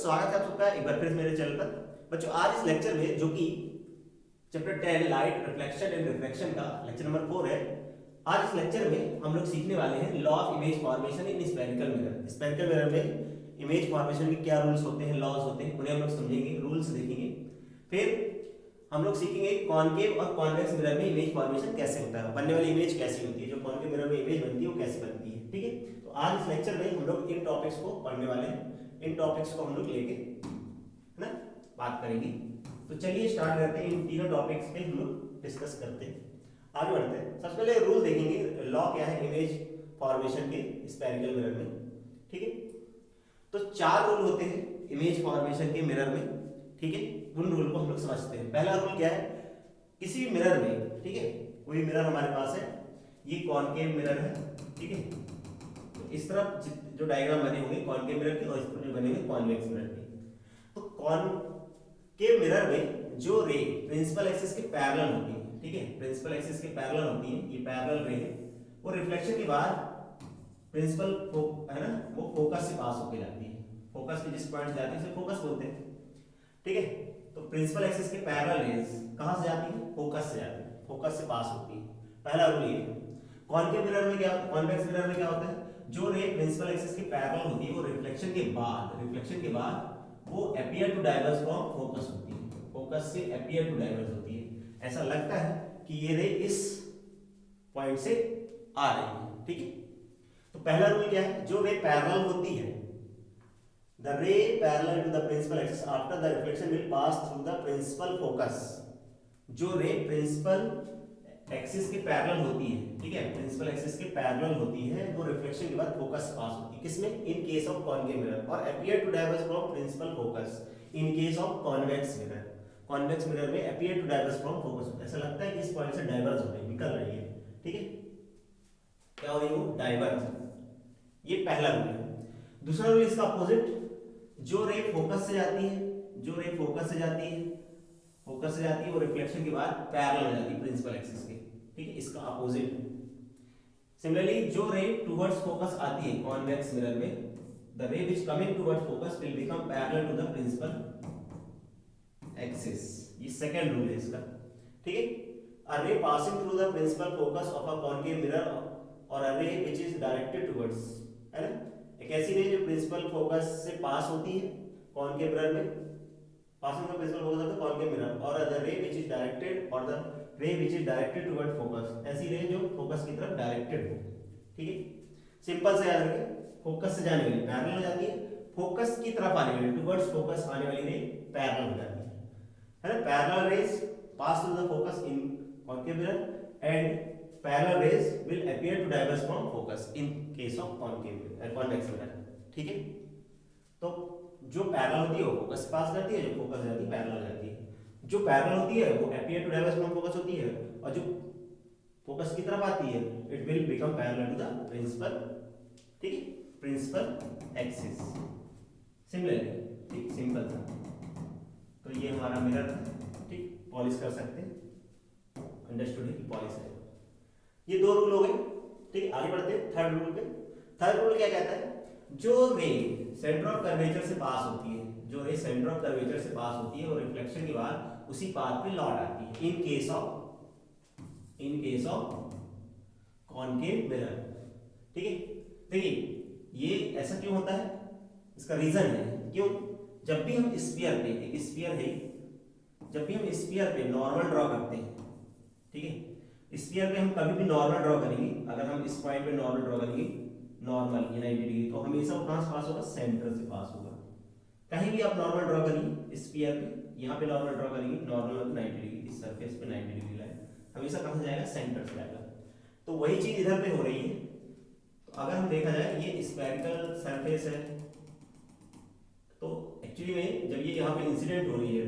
स्वागत है आप सबका एक बार फिर मेरे चैनल पर। बच्चों आज इस लेक्चर में जो कि chapter 10 light reflection and refraction का लेक्चर नंबर 4 है। आज इस लेक्चर में हम लोग सीखने वाले हैं law of image formation in spherical mirror. Spherical mirror में इमेज फॉर्मेशन के क्या रूल्स होते हैं, लॉज होते हैं, उन्हें हम लोग समझेंगे, रूल्स देखेंगे। फिर हम लोग सीखेंगे कॉनकेव और कॉन्वेक्स मिरर में इमेज फॉर्मेशन कैसे होता है, बनने वाली इमेज कैसी होती है, जो कॉनकेव मिरर में इमेज बनती है वो कैसे बनती है। ठीक है, तो आज इस लेक्चर में हम लोग इन टॉपिक्स को पढ़ने वाले हैं, इन टॉपिक्स को हम लोग लेके है ना बात करेंगे। तो चलिए स्टार्ट करते हैं, इन तीनों टॉपिक्स पे हम लोग डिस्कस करते हैं, आगे बढ़ते हैं। सबसे पहले रूल देखेंगे, लॉ क्या है इमेज फॉर्मेशन के स्फेरिकल मिरर में। ठीक है, तो 4 रूल होते हैं इमेज फॉर्मेशन के मिरर में। ठीक है, उन रूल को हम लोग समझते हैं। पहला रूल क्या है, किसी मिरर में, ठीक है, कोई मिरर हमारे पास है, ये कॉनकेव मिरर है। ठीक है, तो इस तरफ जो डायग्राम बने होंगे कॉनकेव मिरर के और इस तरफ जो बने होंगे कॉन्वेक्स मिरर के। तो कॉनकेव मिरर में जो रे प्रिंसिपल एक्सिस के पैरेलल होती है, ठीक है, प्रिंसिपल एक्सिस के पैरेलल होती है, ये पैरेलल रे है, वो रिफ्लेक्शन के बाद प्रिंसिपल है ना, वो फोकस से पास होके जाती है। फोकस के जिस पॉइंट से जाती है उसे फोकस बोलते हैं। ठीक है, तो प्रिंसिपल एक्सिस के पैरेलल रेज कहां से जाती है, फोकस से जाती है, फोकस से पास होती है। पहला रूल ये है। कॉनकेव मिरर में क्या, कॉन्वेक्स मिरर में क्या होता है, जो रे प्रिंसिपल एक्सिस के पैरेलल होती है वो रिफ्लेक्शन के बाद वो appear to diverge from focus होती है, फोकस से अपीयर टू डाइवर्ज होती है। ऐसा लगता है कि ये रे इस पॉइंट से आ रही है। ठीक है, तो पहला रूल क्या है, जो रे पैरेलल होती है, the ray parallel to the principal axis after the reflection will pass through the principal focus। जो रे प्रिंसिपल एक्सिस के पैरेलल होती है, ठीक है, प्रिंसिपल एक्सिस के पैरेलल होती है, वो रिफ्लेक्शन के बाद फोकस पास होती है। किसमें, in case of concave mirror, और appear to diverge from principal focus in case of convex mirror. Convex mirror में appear to diverge from focus होता है, ऐसा लगता है कि इस पॉइंट से डाइवर्ज हो रही है, निकल रही है। ठीक है, क्या हो रही है वो, डाइवर्ज। ये पहला रूल है। दूसरा रूल इसका अपोजिट, जो रे फोकस से जाती है, जो रे फोकस से जाती है, फोकस से जाती है, वो रिफ्लेक्शन के बाद पैरेलल हो जाती है प्रिंसिपल एक्सिस के। ठीक है, इसका अपोजिट। सिमिलरली जो रे टुवर्ड्स फोकस आती है कॉन्वेक्स मिरर में, the ray which coming towards focus will become parallel to the principal axis. ये सेकंड रूल है इसका। ठीक है, a ray passing through the principal focus of a concave mirror और अ रे व्हिच इज डायरेक्टेड टुवर्ड्स, है ना, एक ऐसी रे जो प्रिंसिपल फोकस से पास होती है कॉनकेव मिरर में, passing the principal focus of the concave mirror, और the ray which is directed, और the ray which is directed toward focus, ऐसी रे जो फोकस की तरफ डायरेक्टेड हो। ठीक है, सिंपल से याद रखिए, फोकस से जाने वाली पैरेलल हो जाती है, फोकस की तरफ आने वाली टुवर्ड्स फोकस आने वाली रे पैरेलल हो जाती है ना। Parallel raise pass through the focus in concave mirror and parallel rays will appear to diverge from focus in case of convex mirror। ठीक है, तो जो पैरेलल होती है वो फोकस से पास जाती है, जो फोकस जाती है पैरेलल जाती है। जो पैरेलल होती है वो appear to diverge from focus होती है, और जो फोकस की तरफ आती है it will become parallel to the principal, ठीक है, प्रिंसिपल एक्सिस। सिमिलरली, ठीक, सिंपल था। तो ये हमारा मिरर, ठीक, पॉलिश कर सकते हैं, अंडरस्टूड है कि पॉलिश है। ये 2 रूल हो गए। ठीक, आगे बढ़ते हैं थर्ड रूल पे। थर्ड रूल क्या कहता है, जो रे सेंटर ऑफ कर्वेचर से पास होती है, जो रे सेंटर ऑफ कर्वेचर से पास होती है वो रिफ्लेक्शन के बाद उसी पाथ पे लौट आती है in case of concave mirror. ठीक है, देखिए ये ऐसा क्यों होता है, इसका रीजन है क्यों, जब भी हम स्फीयर पे, एक स्फीयर है, जब भी हम स्फीयर पे नॉर्मल ड्रॉ करते हैं, ठीक है, स्फीयर पे हम कभी भी नॉर्मल ड्रॉ करेंगे, अगर हम इस पॉइंट पे नॉर्मल ड्रॉ करेंगे, नॉर्मल ये 90 डिग्री, तो हमेशा वो कहां से पास होगा, सेंटर से पास होगा। कहीं भी आप नॉर्मल ड्रॉ करिए स्फीयर पे, यहाँ पे नॉर्मल ड्रॉ करेंगे, नॉर्मल मतलब 90 डिग्री, इस सरफेस पे 90 डिग्री लाइन हमेशा कहां से जाएगा, सेंटर से जाएगा। तो वही चीज इधर पे हो रही है। तो अगर हम देखा जाए ये स्फेरिकल सरफेस है, तो एक्चुअली में जब ये यहाँ पे इंसिडेंट हो रही है,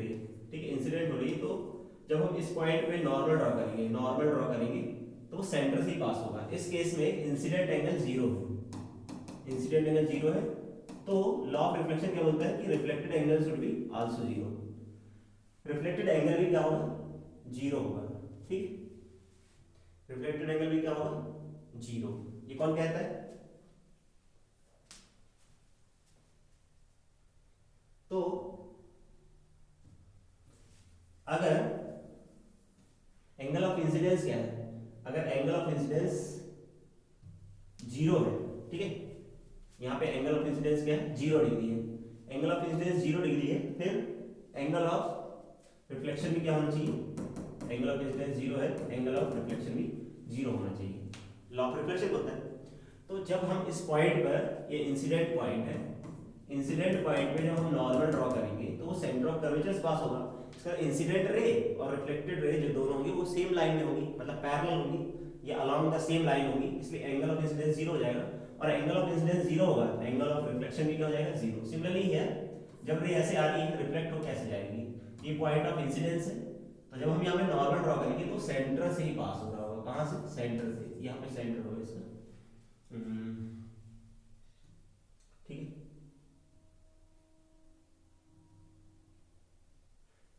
ठीक है, इंसिडेंट हो रही है, तो जब हम इस पॉइंट पे नॉर्मल ड्रॉ करेंगे तो वो सेंटर से ही पास होगा। इस केस में इंसिडेंट एंगल 0 है, इंसिडेंट एंगल 0 है, तो लॉ ऑफ रिफ्लेक्शन क्या बोलता है कि reflected angle should be also 0, reflected angle भी क्या होगा, 0 होगा। ठीक, रिफ्लेक्टेड एंगल भी क्या होगा, 0। ये कौन कहता है, तो 0 है, ठीक है। यहाँ पे एंगल ऑफ इंसिडेंस क्या है, 0 डिग्री है। एंगल ऑफ इंसिडेंस 0 डिग्री है, फिर एंगल ऑफ रिफ्लेक्शन भी क्या होना चाहिए, एंगल ऑफ इंसिडेंस 0 है, एंगल ऑफ रिफ्लेक्शन भी 0 होना चाहिए। लॉ ऑफ रिफ्लेक्शन होता है। तो जब हम इस पॉइंट पर, ये इंसिडेंट पॉइंट है, इंसिडेंट पॉइंट पे जब हम नॉर्मल ड्रॉ करेंगे तो वो सेंटर ऑफ कर्वेचर से पास होगा। इसका इंसिडेंट रे और रिफ्लेक्टेड रे जो दोनों होंगे वो सेम लाइन में होंगी, मतलब पैरेलल होंगी, ये अलोंग द सेम लाइन होंगी, इसलिए एंगल ऑफ इंसिडेंस 0 हो जाएगा। और एंगल ऑफ इंसिडेंस 0 होगा, एंगल ऑफ रिफ्लेक्शन भी क्या हो जाएगा, 0। सिमिलरली है, जब रे ऐसे आ रही है रिफ्लेक्ट होकर ऐसे जाएगी, ये पॉइंट ऑफ इंसिडेंस है। तो जब हम यहाँ पे नॉर्मल ड्रॉ करेंगे तो सेंटर से ही पास हो रहा होगा। कहाँ से, सेंटर से। यहाँ पे सेंटर होगा इसका, ठीक है,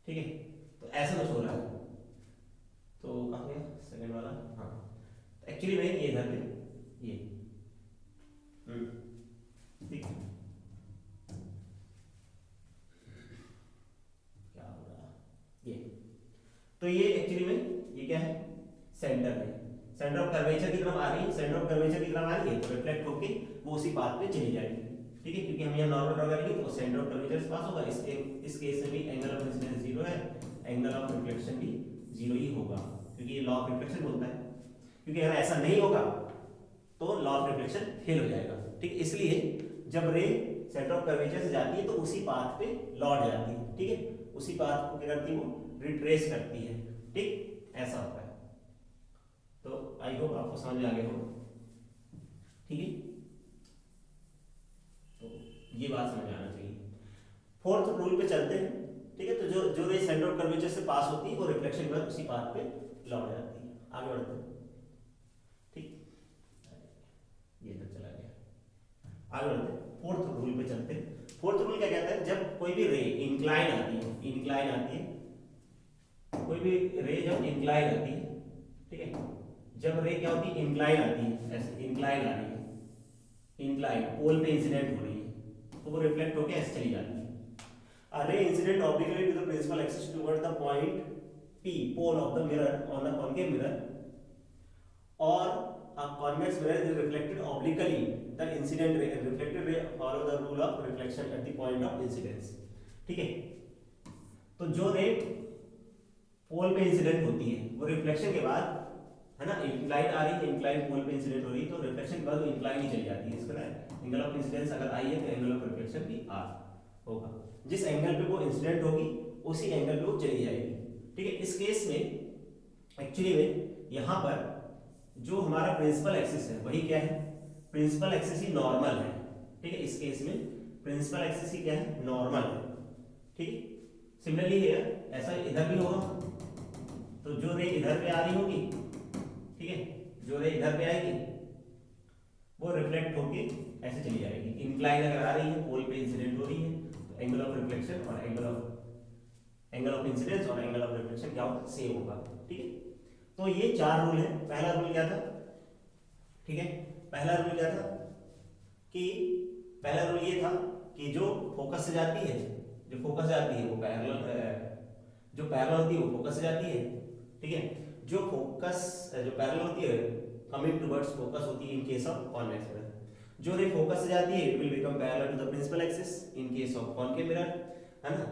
ठीक है। तो ऐसा कुछ हो रहा है। तो कहाँ गया सेकंड वाला, हाँ। एक्चुअली में ये इधर पे, ये ठीक है, क्या हो रहा है ये, तो ये एक्चुअली में ये क्या है, सेंटर है। सेंटर ऑफ कर्वेचर की तरफ आ रही है, सेंटर ऑफ कर्वेचर की तरफ आ रही है तो रिफ्लेक्ट होके वो उसी पाथ पे चली जाएगी, ठीक है, क्योंकि हम यहाँ नॉर्मल ड्रॉ करेंगे तो सेंटर ऑफ कर्वेचर से पास होगा। इस केस में भी एंगल ऑफ इंसिडेंस 0 है, एंगल ऑफ रिफ्लेक्शन भी 0 ही होगा, क्योंकि ये लॉ ऑफ रिफ्लेक्शन बोलता है। क्योंकि अगर ऐसा नहीं होगा तो लॉ ऑफ रिफ्लेक्शन फेल हो जाएगा, ठीक। इसलिए जब रे सेंटर ऑफ कर्वेचर से जाती है तो उसी पाथ पे लौट जाती है, ठीक है, उसी पाथ को क्या करती है, वो रिट्रेस करती है, ठीक, ऐसा होता है। तो आई होप आपको समझ में आ गया होगा, ठीक है। तो ये बात समझ आना चाहिए। फोर्थ रूल पे चलते हैं, ठीक है। तो जो रे सेंटर ऑफ कर्वेचर से पास होती है वो रिफ्लेक्शन के बाद उसी पाथ पे लौट जाती है। आगे बढ़ते हैं, ठीक, ये इधर चला गया। आगे बढ़ते हैं, फोर्थ रूल पे चलते हैं। फोर्थ रूल क्या कहता है, जब कोई भी रे इंक्लाइन आती है, इंक्लाइन आती है, कोई भी रे जब इंक्लाइन आती है, ठीक है, जब रे क्या होती है, इंक्लाइन आती है, ऐसे इंक्लाइन आ रही है, इंक्लाइन पोल पे इंसिडेंट हो रही है, तो वो रिफ्लेक्ट होकर ऐसे चली जाती है। A ray incident obliquely to the principal axis toward the point P, pole of the mirror on a concave mirror, or a convex mirror is reflected obliquely. The incident ray and reflected ray follow the rule of reflection at the point of incidence. ठीक है। तो जो रे पोल पे incident होती है वो reflection के बाद, है ना, इंक्लाइन आ रही है, इंक्लाइन पोल पे इंसिडेंट हो रही है, तो रिफ्लेक्शन के बाद वो इंक्लाइन ही चली जाती है। इसका एंगल ऑफ इंसिडेंस अगर आई है तो एंगल ऑफ रिफ्लेक्शन भी आर होगा। जिस एंगल पे वो इंसिडेंट होगी उसी एंगल पे वो चली जाएगी, ठीक है। इस केस में एक्चुअली में यहाँ पर जो हमारा प्रिंसिपल एक्सिस है वही क्या है, प्रिंसिपल एक्सिस ही नॉर्मल है, ठीक है। इस केस में प्रिंसिपल एक्सिस ही क्या है, नॉर्मल है, ठीक। सिमिलरली है, ऐसा इधर भी होगा, तो जो रे इधर पे आ रही होगी, ठीक है, जो रे इधर पे आएगी वो रिफ्लेक्ट होके ऐसे चली जाएगी। इंक्लाइन अगर आ रही है, पोल पे इंसिडेंट हो रही है, तो एंगल ऑफ रिफ्लेक्शन और एंगल ऑफ इंसिडेंस और एंगल ऑफ रिफ्लेक्शन क्या होगा, सेम होगा, ठीक है। तो ये 4 रूल है। पहला रूल क्या था, ठीक है, पहला रूल क्या था कि पहला रूल ये था कि जो फोकस से जाती है, जो फोकस से जाती है वो पैरेलल, जो पैरेलल होती है वो फोकस से जाती है, ठीक है। जो पैरेलल होती है कमिंग टुवर्ड्स फोकस होती है in case of convex mirror. जो रे फोकस से जाती है it will become parallel to the principal axis in case of concave mirror, है ना।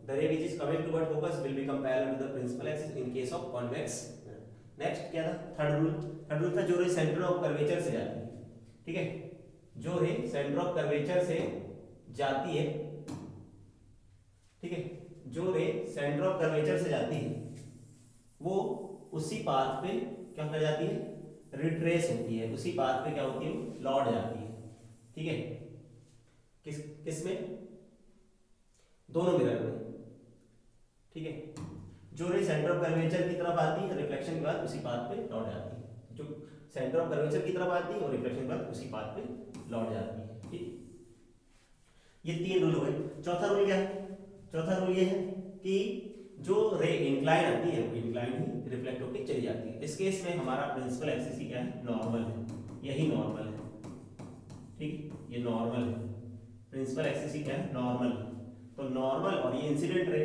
The ray which is coming toward focus will become parallel to the principal axis in case of convex mirror. Next क्या था, third rule था जो रे centre of curvature से जाती है, ठीक है, जो रे सेंटर ऑफ कर्वेचर से जाती है, ठीक है, जो रे सेंटर ऑफ कर्वेचर से जाती है वो उसी पाथ पे क्या कर जाती है, रिट्रेस होती है, उसी पाथ पे क्या होती है, लौट जाती है, ठीक है। किस में, दोनों मिरर में, ठीक है। जो रे सेंटर ऑफ कर्वेचर की तरफ आती है रिफ्लेक्शन के बाद उसी पाथ पे लौट जाती है, जो सेंटर ऑफ कर्वेचर की तरफ आती है और रिफ्लेक्शन के बाद उसी पाथ पे लौट जाती है, ठीक। ये 3 रूल हो गए। चौथा रूल क्या है, चौथा रूल ये है कि जो रे इंक्लाइन आती है वो इंक्लाइन ही रिफ्लेक्ट होकर चली जाती है। इस केस में हमारा प्रिंसिपल एक्सिस ही क्या है, नॉर्मल है, यही नॉर्मल है, ठीक, ये नॉर्मल है, प्रिंसिपल एक्सिस ही क्या है, नॉर्मल। तो नॉर्मल और ये इंसिडेंट रे,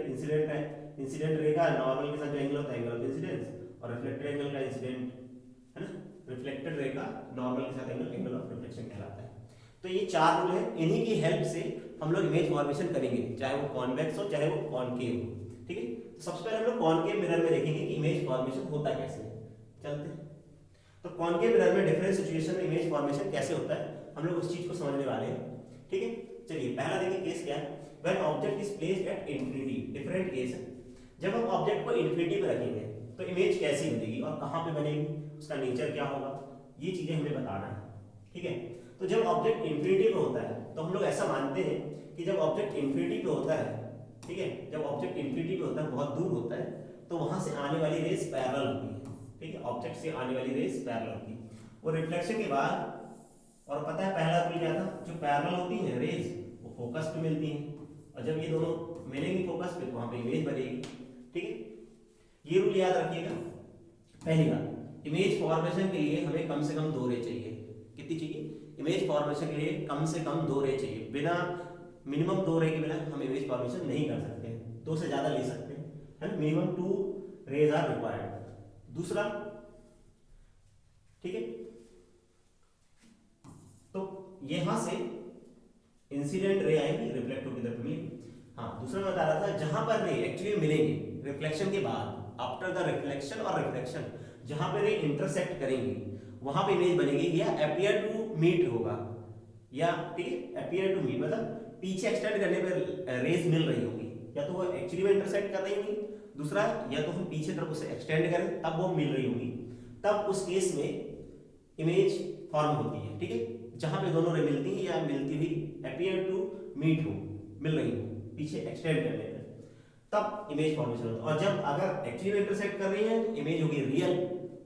इंसिडेंट रे का नॉर्मल के साथ जो एंगल होता है एंगल ऑफ इंसिडेंस, और रिफ्लेक्टेड एंगल का इंसिडेंट, है ना, रिफ्लेक्टेड रे का नॉर्मल के साथ एंगल एंगल ऑफ रिफ्लेक्शन कहलाता है। तो ये चार रूल है, इन्हीं की हेल्प से हम लोग इमेज फॉर्मेशन करेंगे, चाहे वो कॉन्वेक्स हो चाहे वो कॉनकेव हो। ठीक है, तो सबसे पहले हम लोग कॉनकेव मिरर में देखेंगे कि इमेज फॉर्मेशन होता कैसे है। चलते हैं। तो कॉनकेव मिरर में डिफरेंट सिचुएशन में इमेज फॉर्मेशन कैसे होता है हम लोग उस चीज को समझने वाले हैं। ठीक है, चलिए पहला देखिए केस क्या है। When object is placed at infinity, different case है। जब हम ऑब्जेक्ट को इंफिनिटी पे रखेंगे तो इमेज कैसी बनेगी और कहां पे बनेगी, उसका नेचर क्या होगा, ये चीजें हमें बताना है। ठीक है, तो जब ऑब्जेक्ट इंफिनिटी पे होता है तो हम लोग ऐसा मानते हैं कि जब ऑब्जेक्ट इंफिनिटी पे होता है, ठीक है, जब ऑब्जेक्ट इंफिनिटी पे होता है, बहुत दूर होता है, तो वहां से आने वाली रेस पैरेलल होती है। ठीक है, ऑब्जेक्ट से आने वाली रेस पैरेलल होती है। और रिफ्लेक्शन के बाद, और पता है पहला रूल क्या था, जो पैरेलल होती है रेस वो फोकस पे मिलती हैं, और जब ये दोनों मिलेंगी फोकस पे तो वहां पे इमेज बनेगी। ठीक है, ये रूल याद रखिएगा। पहली बात, इमेज फॉर्मेशन के लिए हमें कम से कम 2 रे चाहिए। कितनी चाहिए? इमेज फॉर्मेशन के लिए कम से कम 2 रे चाहिए। बिना मिनिमम 2 रे के बिना हम इमेज फॉर्मेशन नहीं कर सकते हैं। 2 से ज्यादा ले सकते हैं, है ना, मिनिमम 2 रेज आर रिक्वायर्ड। दूसरा, ठीक है, तो यहां से इंसिडेंट रे आएंगी, रिफ्लेक्ट होकर इधर मिलेंगी। हाँ, दूसरा मैं बता रहा था, जहां पर रे एक्चुअली मिलेंगे रिफ्लेक्शन के बाद, आफ्टर द रिफ्लेक्शन और रिफ्लेक्शन, जहां पर रे इंटरसेक्ट करेंगी वहां पे इमेज बनेगी, या अपीयर टू मीट होगा, या ठीक है, अपीयर टू मीट मतलब पीछे एक्सटेंड करने पर रेज मिल रही होगी, या तो वो एक्चुअली में इंटरसेक्ट कर रही होगी, दूसरा या तो हम पीछे तरफ उसे एक्सटेंड करें तब वो मिल रही होगी, तब उस केस में इमेज फॉर्म होती है। ठीक है, जहां पे दोनों रे मिलती है या मिलती हुई अपीयर टू मीट हो, मिल रही हो पीछे एक्सटेंड करने पर, तब इमेज फॉर्मेशन होता है। और जब अगर एक्चुअली में इंटरसेक्ट कर रही है तो इमेज होगी रियल,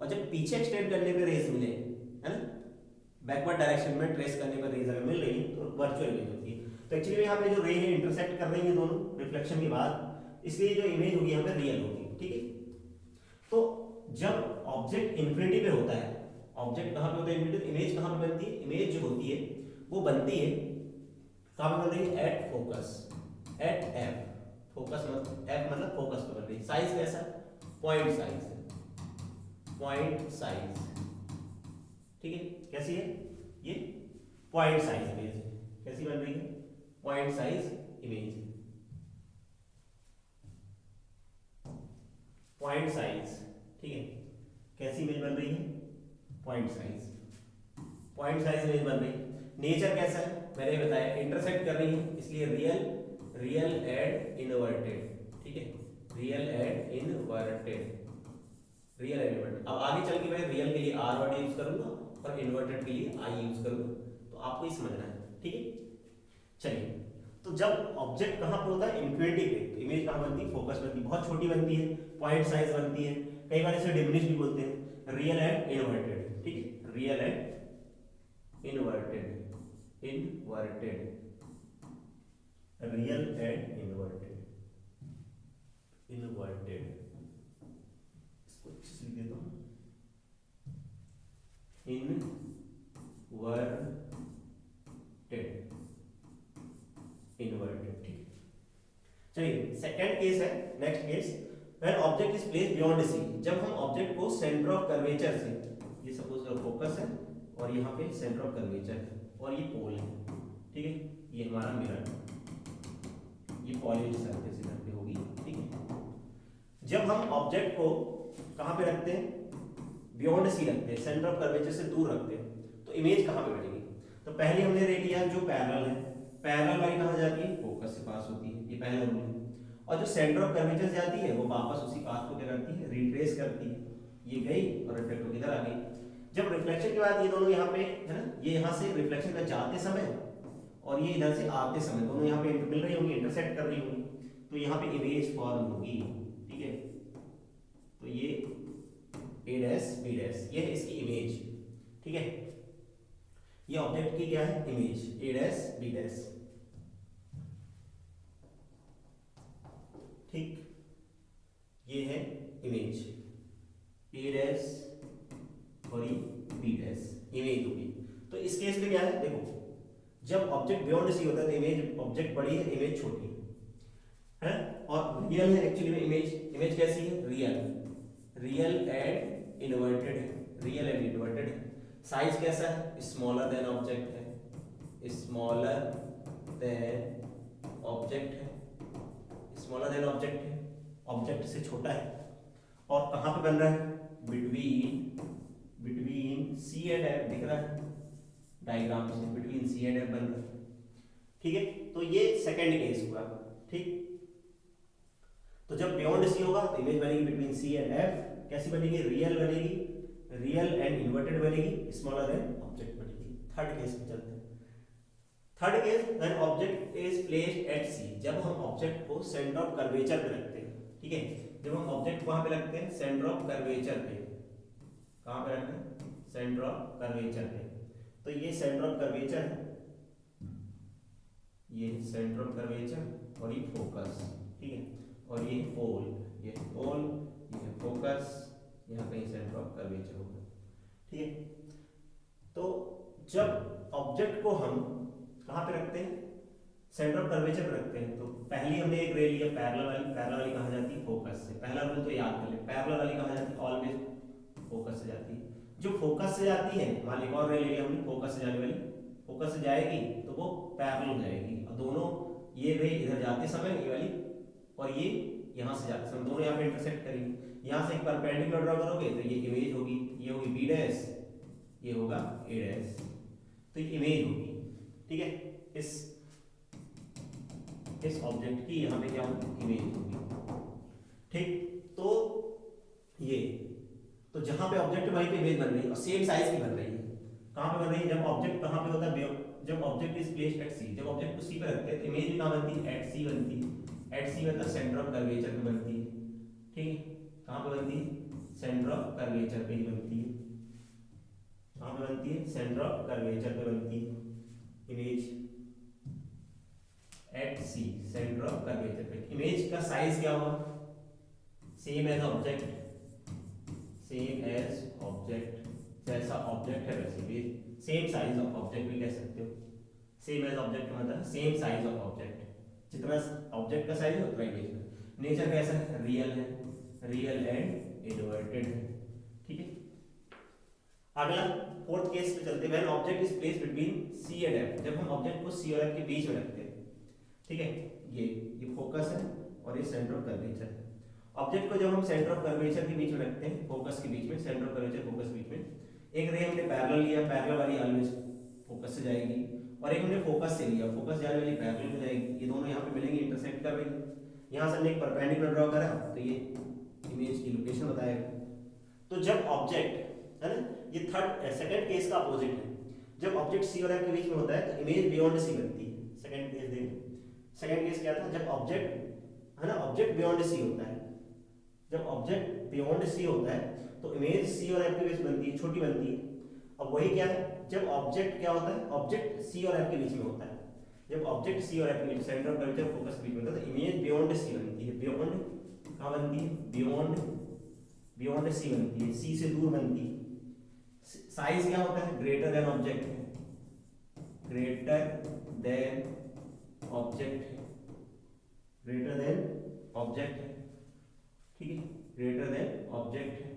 और जब पीछे एक्सटेंड करने पे रेज मिले, है ना, बैकवर्ड डायरेक्शन में ट्रेस करने पर रेज अगर मिल रही है तो वर्चुअल इमेज होती है। तो एक्चुअली यहाँ पे जो रे है इंटरसेक्ट कर रही है दोनों रिफ्लेक्शन के बाद, इसलिए जो इमेज होगी यहाँ पे रियल होगी। ठीक है, तो जब ऑब्जेक्ट इंफिनिटी पे होता है, ऑब्जेक्ट कहाँ पे होता है इंफिनिटी, इमेज कहाँ पे बनती है, इमेज जो होती है वो बनती है कहाँ पे बन रही है, at focus, at F, focus मतलब एफ मतलब फोकस पे बन रही है। साइज कैसा, पॉइंट साइज, पॉइंट साइज। ठीक है, कैसी है ये, पॉइंट साइज इमेज कैसी बन रही है, point size image, point size. ठीक है, कैसी इमेज बन रही है, point size, point size image बन रही है। नेचर कैसा है मैंने बताया, इंटरसेक्ट कर रही है इसलिए रियल, रियल एंड इनवर्टेड। ठीक है, real and inverted, real and inverted. अब आगे चल के मैं रियल के लिए आर वर्ड यूज करूंगा और इन्वर्टेड के लिए आई यूज करूंगा, तो आपको ही समझना है। ठीक है, चलिए, तो जब ऑब्जेक्ट कहां पे होता है, इंफिनिटी पे, तो इमेज कहां बनती है, फोकस बनती है, बहुत छोटी बनती है, पॉइंट साइज बनती है, कई बार इसे डिमिनिश भी बोलते हैं, रियल एंड इनवर्टेड। ठीक है, real and inverted, inverted, real and inverted, inverted, इसको अच्छे से लिख देता हूं, इनवर्टेड, इनवर्टेड। ठीक, चलिए सेकंड केस है, next case, when object is placed beyond C, जब हम ऑब्जेक्ट को सेंटर ऑफ कर्वेचर से, ये सपोज फोकस है और यहाँ पे सेंटर ऑफ कर्वेचर है और ये पोल है, ठीक है, ये हमारा मिरर, ये पॉली सरफेस इधर पे होगी। ठीक है, जब हम ऑब्जेक्ट को कहाँ पे रखते हैं, बियॉन्ड सी रखते हैं, सेंटर ऑफ कर्वेचर से दूर रखते हैं, तो इमेज कहाँ पे बनेगी, तो पहले हमने रे लिया जो पैरेलल है, पैरेलल लाइन कहाँ जाती है, फोकस से पास होती है, ये पहला रूल है, और जो सेंटर ऑफ कर्वेचर जाती है वो वापस उसी पाथ को क्या करती है, रिट्रेस करती है, ये गई और रिफ्लेक्ट होकर इधर आ गई। जब रिफ्लेक्शन के बाद ये दोनों यहाँ पे, है ना, ये यहाँ से रिफ्लेक्शन का जाते समय और ये इधर से आते समय दोनों यहाँ पे मिल रही होंगी, इंटरसेक्ट कर रही होंगी, तो यहाँ पे इमेज फॉर्म होगी। ठीक है, तो ये ए डैश बी डैश, ये है इसकी इमेज। ठीक है, ये ऑब्जेक्ट की क्या है, इमेज, ए डैश बी डैश। ठीक, ये है इमेज, ए डैश और ये बी डैश, इमेज होगी। तो इस केस में क्या है, देखो, जब ऑब्जेक्ट बियॉन्ड सी होता है तो इमेज, ऑब्जेक्ट बड़ी है, इमेज छोटी है, और रियल है एक्चुअली में इमेज, इमेज कैसी है, रियल, रियल एंड इन्वर्टेड है, रियल एंड इन्वर्टेड है। साइज कैसा है, स्मॉलर देन ऑब्जेक्ट है, स्मॉलर देन ऑब्जेक्ट है, स्मॉलर देन ऑब्जेक्ट है, ऑब्जेक्ट से छोटा है। और कहाँ पे बन रहा है, बिटवीन सी एंड एफ, दिख रहा है डायग्राम से, बिटवीन सी एंड एफ बन रहा है। ठीक है, तो ये सेकंड केस हुआ। ठीक, तो जब बियॉन्ड सी होगा तो इमेज बनेगी बिटवीन सी एंड एफ, कैसी बनेगी, रियल बनेगी, रियल एंड इन्वर्टेड बनेगी, स्मॉलर देन ऑब्जेक्ट बनेगी। थर्ड केस में चलते हैं। Third case, when object is placed at C, जब हम ऑब्जेक्ट को सेंटर ऑफ कर्वेचर पे रखते हैं। ठीक है, जब हम ऑब्जेक्ट कहाँ पे रखते हैं, सेंटर ऑफ कर्वेचर पे। कहाँ पे रखते हैं, सेंटर ऑफ कर्वेचर पे। तो ये सेंटर ऑफ कर्वेचर है, ये सेंटर ऑफ कर्वेचर और ये फोकस। ठीक है, और ये पोल, ये पोल, ये फोकस, यहाँ कहीं सेंटर ऑफ कर्वेचर होगा। ठीक है, तो जब ऑब्जेक्ट को हम कहाँ पे रखते हैं, सेंटर ऑफ कर्वेचर पे रखते हैं, तो पहली हमने एक रे लिया पैरेलल वाली, पैरेलल वाली कहाँ जाती है, फोकस से। पहला रूल तो याद कर ले, पैरेलल वाली कहाँ जाती है, ऑलवेज फोकस से जाती है। जो फोकस से जाती है, मान ली एक और रे लिया हमने फोकस से जाने वाली, फोकस से जाएगी तो वो पैरेलल हो जाएगी। और दोनों ये रे इधर जाते समय, ये वाली और ये यहाँ से जाते समय, दोनों यहाँ पे इंटरसेक्ट करेंगे। यहाँ से एक परपेंडिकुलर ड्रॉ करोगे तो ये इमेज होगी, ये होगी बी डैश, ये होगा ए डैश, तो ये इमेज होगी। ठीक है, इस ऑब्जेक्ट की यहाँ पे क्या होगी, इमेज होगी। ठीक, तो ये, तो जहां पे ऑब्जेक्ट वहीं पे इमेज बन रही है और सेम साइज की बन रही है। कहां पे बन रही है, जब ऑब्जेक्ट कहां पे होता है, जब object is placed at C, जब ऑब्जेक्ट को सी पे रखते हैं तो इमेज भी कहां बनती है, एट सी बनती है। एट सी मतलब सेंटर ऑफ कर्वेचर पे बनती है। ठीक है, कहां पे बनती है, सेंटर ऑफ कर्वेचर पे ही बनती है। कहां पे बनती है, सेंटर ऑफ कर्वेचर पे बनती है image, at C, centre of curvature पे। इमेज का साइज क्या होगा, same as object, same as object, जैसा ऑब्जेक्ट है वैसे भी सेम साइज ऑफ ऑब्जेक्ट भी कह सकते हो। सेम एज ऑब्जेक्ट मतलब सेम साइज ऑफ ऑब्जेक्ट, जितना ऑब्जेक्ट का साइज है उतना इमेज का। नेचर कैसा है, रियल है, रियल एंड इन्वर्टेड है। ठीक है, अगला फोर्थ केस पे चलते हैं, when object is placed between C and F, जब हम ऑब्जेक्ट को सी और एफ के बीच में रखते हैं। ठीक है, ये फोकस है और ये सेंटर ऑफ कर्वेचर है। ऑब्जेक्ट को जब हम सेंटर ऑफ कर्वेचर के बीच में रखते हैं, फोकस के बीच में, सेंटर ऑफ कर्वेचर फोकस के बीच में, एक रे हमने पैरेलल लिया, पैरेलल वाली ऑलवेज फोकस से जाएगी, और एक हमने फोकस से लिया, फोकस जाने वाली पैरेलल में जाएगी। ये दोनों यहाँ पे मिलेंगे, इंटरसेक्ट करेंगे। यहाँ से हमने एक परपेंडिकुलर ड्रॉ करा तो ये इमेज की लोकेशन बताएगा। तो जब ऑब्जेक्ट है ना, ये थर्ड सेकंड केस का अपोजिट है। जब ऑब्जेक्ट सी और एफ के बीच में होता है तो इमेज बियॉन्ड सी बनती है। सेकंड केस देखो, सेकंड केस क्या था, जब ऑब्जेक्ट है ना, ऑब्जेक्ट बियॉन्ड सी होता है, जब ऑब्जेक्ट बियॉन्ड सी होता है तो इमेज सी और एफ के बीच बनती है, छोटी बनती है। अब वही क्या है, जब ऑब्जेक्ट क्या होता है, ऑब्जेक्ट सी और एफ के बीच में होता है, जब ऑब्जेक्ट सी और एफ के बीच, सेंटर ऑफ कर्वेचर फोकस के बीच में होता है तो इमेज बियॉन्ड सी बनती है। बियॉन्ड कहाँ बनती है, बियॉन्ड सी बनती है, सी से दूर बनती है। साइज क्या होता है, ग्रेटर देन ऑब्जेक्ट है, ग्रेटर देन ऑब्जेक्ट है, ग्रेटर देन ऑब्जेक्ट है। ठीक है, ग्रेटर देन ऑब्जेक्ट है,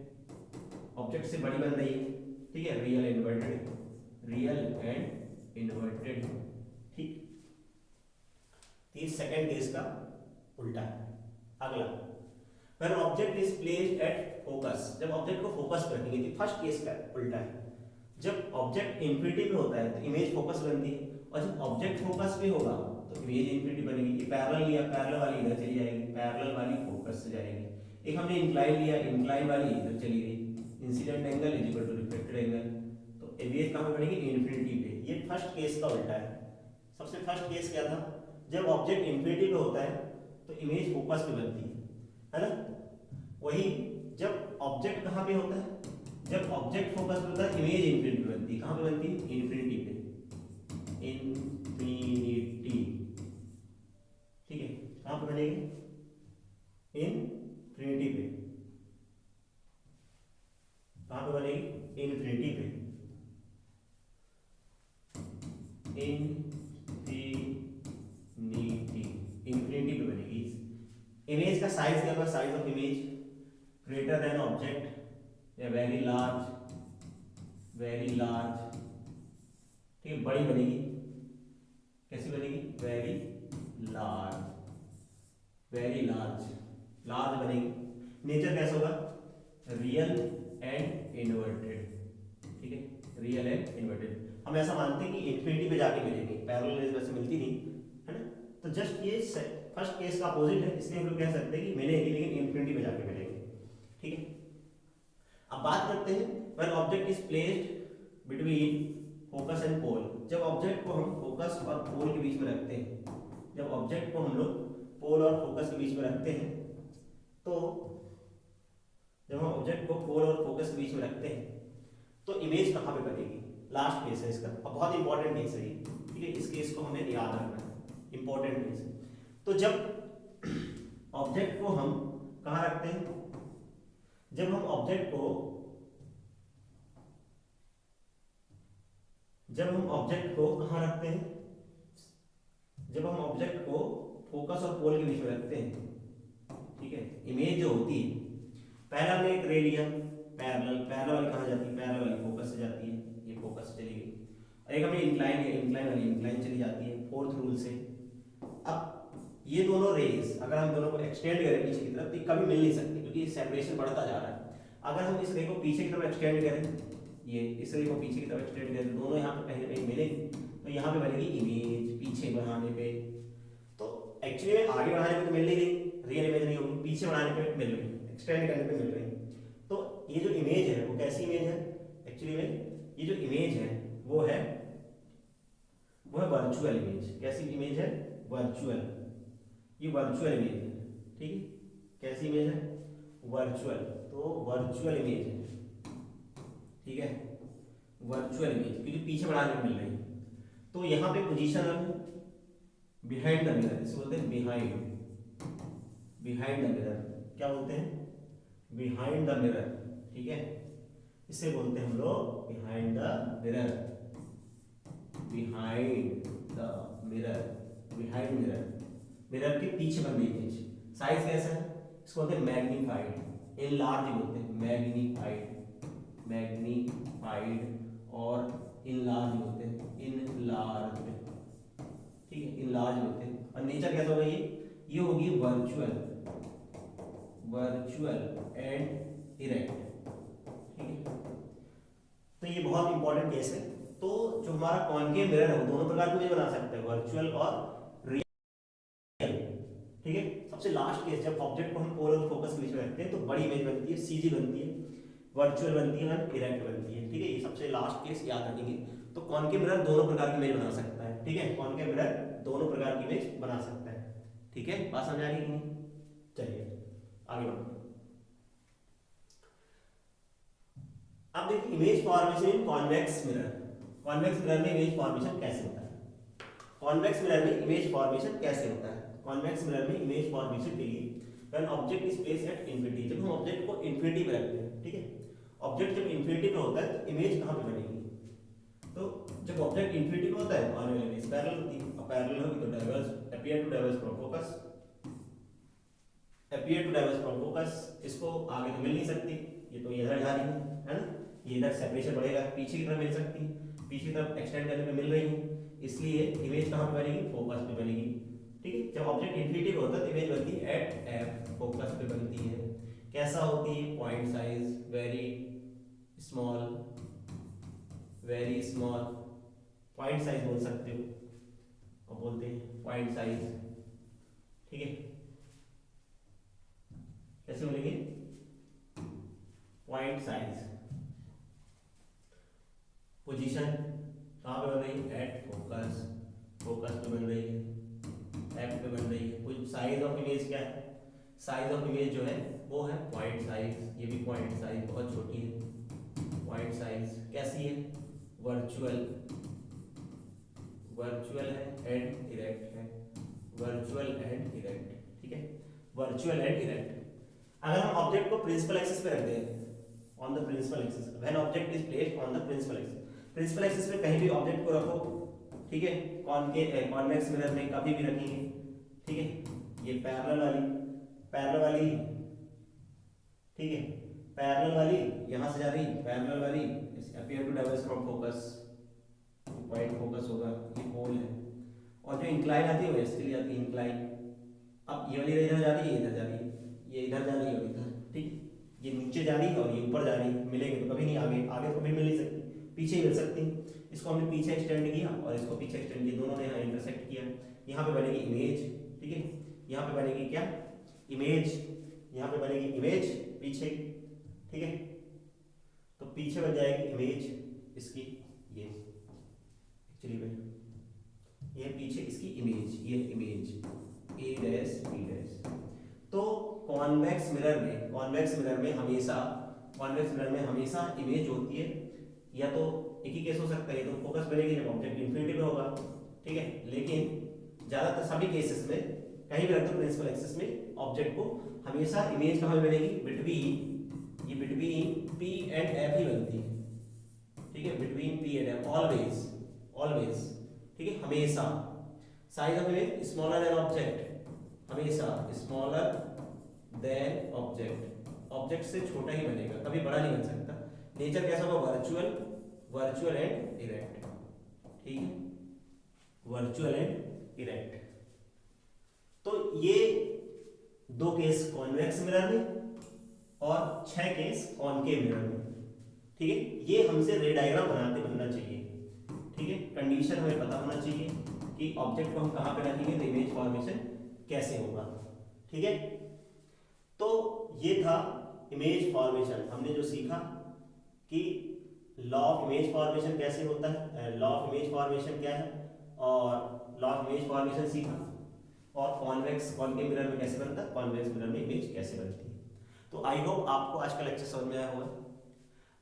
ऑब्जेक्ट से बड़ी बन रही है। ठीक है, real inverted, real and inverted. ठीक, ये सेकंड केस का उल्टा है। अगला, when object is placed at focus, जब ऑब्जेक्ट को फोकस पर रखेंगे, तो फर्स्ट केस का उल्टा है। जब ऑब्जेक्ट इंफिनिटी पे होता है तो इमेज फोकस बनती है, और जब ऑब्जेक्ट फोकस पे होगा तो इमेज इंफिनिटी बनेगी। ये पैरेलल लिया, पैरेलल वाली इधर चली जाएगी, पैरेलल वाली फोकस से जाएगी। एक हमने इंक्लाइन लिया, इंक्लाइन वाली इधर चली गई। Incident angle is equal to reflected angle, तो इमेज कहाँ पे बनेगी, इंफिनिटी पे। ये फर्स्ट केस का उल्टा है। सबसे फर्स्ट केस क्या था, जब ऑब्जेक्ट इंफिनिटी पे होता है तो इमेज फोकस पे बनती है ना। वही जब ऑब्जेक्ट कहाँ पे होता है, जब ऑब्जेक्ट फोकस पे होता है इमेज इंफिनिटी पे बनती है। कहाँ पे बनती है, इंफिनिटी पे, इंफिनिटी। ठीक है, कहाँ पे बनेगी, इंफिनिटी पे। कहाँ पे बनेगी, इंफिनिटी पे, इंफिनिटी पे बनेगी। इमेज का साइज क्या होगा, size of image greater than object या वेरी लार्ज, वेरी लार्ज, ठीक है, बड़ी बनेगी, कैसी बनेगी, very large, very large, large बनेगी। नेचर कैसा होगा, रियल एंड इन्वर्टेड, ठीक है, रियल एंड इन्वर्टेड। हम ऐसा मानते हैं कि इन्फिनिटी पे जाके मिलेंगे, पैरेलल रेज वैसे मिलती नहीं है ना, तो जस्ट ये फर्स्ट केस का अपोजिट है, इसलिए हम लोग कह सकते हैं कि मिलेंगे लेकिन इन्फिनिटी पे जाके मिलेंगे, ठीक है। अब बात करते हैं when object is placed between focus and pole. जब ऑब्जेक्ट को हम फोकस और पोल के बीच में रखते हैं, जब ऑब्जेक्ट को हम लोग पोल और फोकस के बीच में रखते हैं, तो जब हम ऑब्जेक्ट को पोल और फोकस के बीच में रखते हैं तो इमेज कहाँ पे बनेगी, लास्ट केस है इसका, अब बहुत इंपॉर्टेंट केस है ये, ठीक है, इस केस को हमें याद रखना है, इंपॉर्टेंट केस है। तो जब ऑब्जेक्ट को हम कहाँ रखते हैं, जब हम ऑब्जेक्ट को कहाँ रखते हैं, जब हम ऑब्जेक्ट को फोकस और पोल के बीच में रखते हैं, ठीक है, इमेज जो होती है, पहला हमने एक रे लिया पैरेलल, पैरेलल वाली कहाँ जाती है, पैरेलल वाली फोकस से जाती है, ये फोकस से चली गई, और एक हमने इंक्लाइन है, इंक्लाइन वाली इंक्लाइन चली जाती है फोर्थ रूल से। अब ये दोनों रेज अगर हम दोनों को एक्सटेंड करें पीछे की तरफ तो कभी मिल नहीं सकती, क्योंकि सेपरेशन बढ़ता जा रहा है। अगर हम इस रे को पीछे की तरफ एक्सटेंड करें, ये इस रे को पीछे की तरफ एक्सटेंड करें, दोनों यहाँ पे कहीं ना कहीं मिलेंगे, तो यहाँ पे बनेगी इमेज पीछे बढ़ाने पे। तो एक्चुअली में आगे बढ़ाने पे तो मिल नहीं रही, रियल इमेज नहीं होगी, पीछे बढ़ाने पे मिल रही, एक्सटेंड करने पे मिल रही। तो ये जो इमेज है वो कैसी इमेज है, एक्चुअली में ये जो इमेज है वो है वर्चुअल इमेज। कैसी इमेज है, वर्चुअल, ये वर्चुअल इमेज है, ठीक है, कैसी इमेज है, वर्चुअल, तो वर्चुअल इमेज है, ठीक है, वर्चुअल इमेज, क्योंकि पीछे बढ़ाने में मिल रही है। तो यहाँ पे पोजीशन है बिहाइंड द मिरर, इसे बोलते हैं बिहाइंड द मिरर, क्या बोलते हैं, बिहाइंड द मिरर, ठीक है, इसे बोलते हैं हम लोग behind the mirror, behind the mirror, behind mirror, mirror के पीछे बन रही इमेज। साइज कैसा है, इसको बोलते हैं मैग्नीफाइड, इनलार्ज बोलते हैं, मैग्नीफाइड और इनलार्ज बोलते हैं, इनलार्ज, ठीक है, इनलार्ज बोलते हैं। और नेचर कैसा होगा, ये होगी वर्चुअल एंड इरेक्ट, ठीक है। तो ये बहुत इंपॉर्टेंट केस है। तो जो हमारा कॉन्केव मिरर है वो दोनों प्रकार के बना सकते हैं, वर्चुअल और रियल, ठीक है। सबसे लास्ट केस, जब ऑब्जेक्ट को हम पोल और फोकस के बीच में रखते हैं तो बड़ी इमेज बनती है, सीजी बनती है, वर्चुअल बनती है और इरेक्ट बनती है, ठीक है। ये सबसे लास्ट केस याद रखेंगे। तो कॉन्केव मिरर दोनों प्रकार की इमेज बना सकता है, ठीक है, कॉन्केव मिरर दोनों प्रकार की इमेज बना सकता है, ठीक है, बात समझ आ रही है। चलिए आगे बढ़ते हैं। अब देखिए इमेज फॉर्मेशन इन कॉन्वेक्स मिरर। कॉन्वेक्स मिरर में इमेज फॉर्मेशन कैसे होता है, कॉन्वेक्स मिरर में इमेज फॉर्मेशन कैसे होता है। कॉन्वेक्स मिरर में इमेज फॉर्मेशन के लिए when object is placed at infinity, जब हम ऑब्जेक्ट को इंफिनिटी पे रखते हैं, ठीक है, ऑब्जेक्ट जब इंफिनिटी पे होता है तो इमेज कहाँ पे बनेगी, तो जब ऑब्जेक्ट इंफिनिटी पे होता है और इमेज पैरेलल होती है, पैरेलल होगी तो diverge, appear to diverge from focus, appear to diverge from focus, इसको आगे तो मिल नहीं सकती, ये तो इधर जा रही है ना, ये इधर सेपरेशन बढ़ेगा, पीछे की तरफ मिल सकती है, पीछे की तरफ एक्सटेंड करने पे मिल रही है, इसलिए इमेज कहाँ पे बनेगी, फोकस पे बनेगी, ठीक है। जब ऑब्जेक्ट इंफिनिटी पे होता है तो इमेज बनती है एट एफ, फोकस पे बनती है। कैसा होती है, point size very small, point size बोल सकते हो, और बोलते हैं पॉइंट साइज, ठीक है। कैसे बोलेंगे, पॉइंट साइज। पोजीशन कहाँ पे बन रही है, एट फोकस, फोकस पे बन रही है, एफ पे बन रही है। कुछ साइज ऑफ इमेज क्या है, साइज ऑफ इमेज जो है वो है पॉइंट साइज, ये भी पॉइंट साइज बहुत छोटी है, पॉइंट साइज कैसी है, वर्चुअल है एंड इरेक्ट है, वर्चुअल एंड इरेक्ट, ठीक है, वर्चुअल एंड इरेक्ट। अगर हम ऑब्जेक्ट को प्रिंसिपल एक्सिस पे रख दें, on the principal axis, when object is placed on the principal axis, principal axis पे कहीं भी ऑब्जेक्ट को रखो, ठीक है, कॉन्वेक्स मिरर में कभी भी रखेंगे, ठीक है, ये पैरेलल वाली, ठीक है, पैरेलल वाली यहाँ से जा रही, पैरेलल वाली appear to diverse from focus, point focus होगा, ये पोल है। और जो इंक्लाइन आती है वो इसके लिए आती है इंक्लाइन। अब ये वाली इधर जा रही है, इधर जा रही है, ये इधर जा रही है और इधर, ठीक, ये नीचे जा रही है और ये ऊपर जा रही है, मिलेंगे तो कभी नहीं, आगे आगे तो कभी मिल नहीं सकती, पीछे ही मिल सकती है। इसको हमने पीछे एक्सटेंड किया और इसको पीछे एक्सटेंड किया, दोनों ने यहाँ इंटरसेक्ट किया, यहाँ पे बनेगी इमेज, ठीक है, यहाँ पे बनेगी क्या, इमेज, यहाँ पे बनेगी इमेज पीछे, ठीक है, तो पीछे बन जाएगी इमेज इसकी, ये एक्चुअली में ये पीछे इसकी इमेज, ये image A dash B dash. तो कॉन्वेक्स मिरर में, कॉन्वेक्स मिरर में हमेशा, कॉन्वेक्स मिरर में हमेशा इमेज होती है, या तो एक ही केस हो सकता है, तो फोकस बनेगी जब ऑब्जेक्ट इन्फिनिटी में होगा, ठीक है, लेकिन ज्यादातर सभी केसेस में कहीं भी रख दो प्रिंसिपल एक्सिस में ऑब्जेक्ट को, हमेशा इमेज कहाँ बनेगी, बिटवीन, ये बिटवीन पी एंड एफ ही बनती है, ठीक है, between P and F, always, always, ठीक है, हमेशा। Size of image smaller than object, हमेशा स्मॉलर देन ऑब्जेक्ट, ऑब्जेक्ट से छोटा ही बनेगा, कभी बड़ा नहीं बन सकता। नेचर कैसा होगा, वर्चुअल, वर्चुअल एंड इरेक्ट, ठीक है, वर्चुअल एंड इरेक्ट। तो ये 2 केस कॉन्वेक्स मिरर में और 6 केस कॉनकेव मिरर में, ठीक है, ये हमसे रे डायग्राम बनना चाहिए, ठीक है, कंडीशन हमें पता होना चाहिए कि ऑब्जेक्ट को हम कहाँ पे रखेंगे तो इमेज फॉर्मेशन कैसे होगा, ठीक है। तो ये था इमेज फॉर्मेशन, हमने जो सीखा कि लॉ ऑफ इमेज फॉर्मेशन कैसे होता है, लॉ ऑफ इमेज फॉर्मेशन क्या है, और लॉ ऑफ इमेज फॉर्मेशन सीखा, और कॉन्वेक्स कॉनकेव मिरर में कैसे बनता है, कॉन्वेक्स मिरर में इमेज कैसे बनती है। तो आई होप आपको आज का लेक्चर समझ में आया होगा।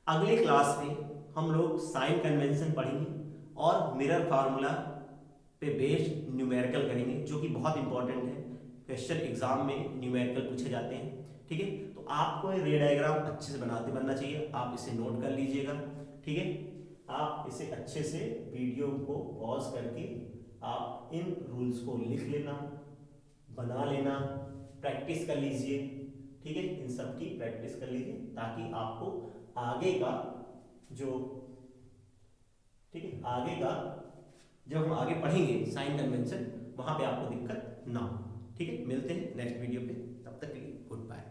अगली क्लास में हम लोग साइन कन्वेंशन पढ़ेंगे और मिरर फार्मूला पे बेस्ड न्यूमेरिकल करेंगे, जो कि बहुत इंपॉर्टेंट है, क्वेश्चन एग्जाम में न्यूमेरिकल पूछे जाते हैं, ठीक है। तो आपको रे डायग्राम अच्छे से बनाते बनना चाहिए, आप इसे नोट कर लीजिएगा, ठीक है। आप इसे अच्छे से वीडियो को पॉज करके आप इन रूल्स को लिख लेना, बना लेना, प्रैक्टिस कर लीजिए, ठीक है, इन सब की प्रैक्टिस कर लीजिए ताकि आपको आगे का जो, ठीक है, आगे का जब हम आगे पढ़ेंगे साइन कन्वेंशन, वहां पे आपको दिक्कत ना हो, ठीक है। मिलते हैं नेक्स्ट वीडियो पे, तब तक के लिए गुड बाय।